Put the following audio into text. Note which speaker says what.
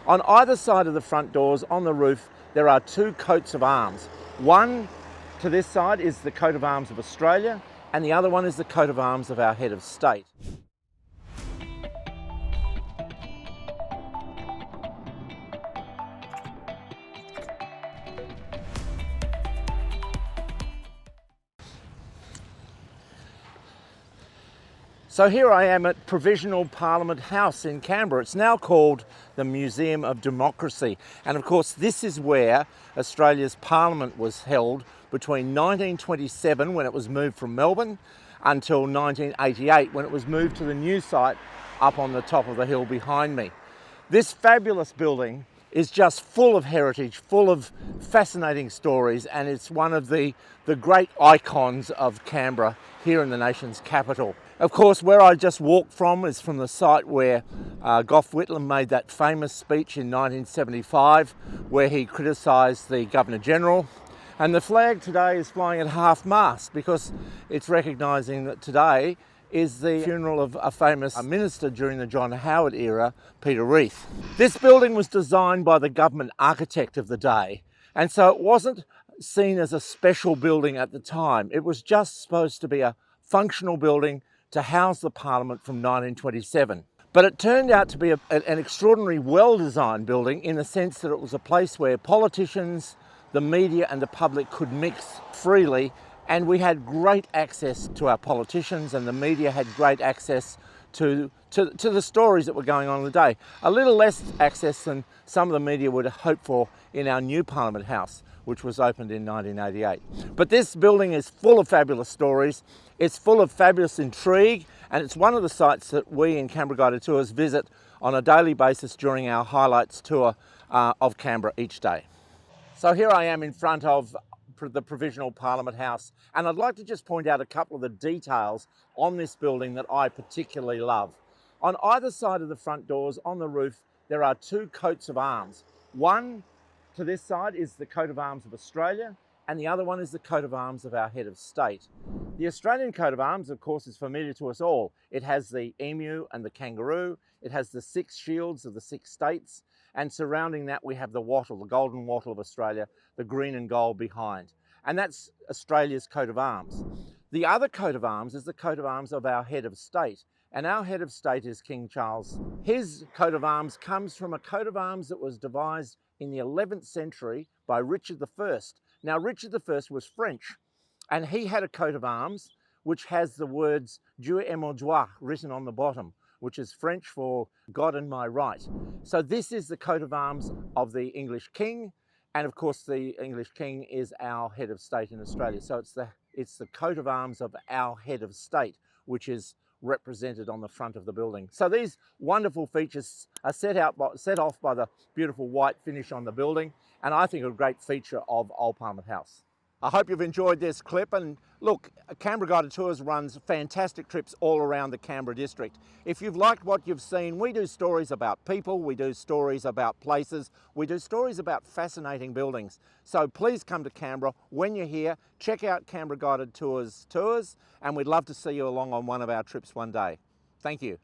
Speaker 1: On either side of the front doors, on the roof, there are two coats of arms. One to this side is the coat of arms of Australia, and the other one is the coat of arms of our head of state. So here I am at Provisional Parliament House in Canberra. It's now called the Museum of Democracy. And of course, this is where Australia's Parliament was held between 1927, when it was moved from Melbourne, until 1988, when it was moved to the new site up on the top of the hill behind me. This fabulous building is just full of heritage, full of fascinating stories, and it's one of the great icons of Canberra here in the nation's capital. Of course, where I just walked from is from the site where Gough Whitlam made that famous speech in 1975, where he criticised the Governor-General. And the flag today is flying at half-mast because it's recognising that today is the funeral of a famous minister during the John Howard era, Peter Reith. This building was designed by the government architect of the day, and so it wasn't seen as a special building at the time. It was just supposed to be a functional building to house the Parliament from 1927. But it turned out to be an extraordinarily well-designed building in the sense that it was a place where politicians, the media and the public could mix freely, and we had great access to our politicians, and the media had great access to the stories that were going on in the day. A little less access than some of the media would hope for in our new Parliament House, which was opened in 1988. But this building is full of fabulous stories, it's full of fabulous intrigue, and it's one of the sites that we in Canberra Guided Tours visit on a daily basis during our highlights tour of Canberra each day. So here I am in front of the Provisional Parliament House, and I'd like to just point out a couple of the details on this building that I particularly love. On either side of the front doors, on the roof, there are two coats of arms. One to this side is the coat of arms of Australia, and the other one is the coat of arms of our head of state. The Australian coat of arms, of course, is familiar to us all. It has the emu and the kangaroo, it has the 6 shields of the 6 states, and surrounding that we have the wattle, the golden wattle of Australia, the green and gold behind. And that's Australia's coat of arms. The other coat of arms is the coat of arms of our head of state, and our head of state is King Charles. His coat of arms comes from a coat of arms that was devised in the 11th century by Richard I. Now, Richard I was French, and he had a coat of arms which has the words Dieu et mon droit written on the bottom, which is French for God and my right. So this is the coat of arms of the English King, and of course the English King is our head of state in Australia. So it's the coat of arms of our head of state, which is represented on the front of the building. So these wonderful features are set off by the beautiful white finish on the building, and I think a great feature of Old Parliament House. I hope you've enjoyed this clip, and look, Canberra Guided Tours runs fantastic trips all around the Canberra district. If you've liked what you've seen, we do stories about people, we do stories about places, we do stories about fascinating buildings. So please come to Canberra. When you're here, check out Canberra Guided Tours, and we'd love to see you along on one of our trips one day. Thank you.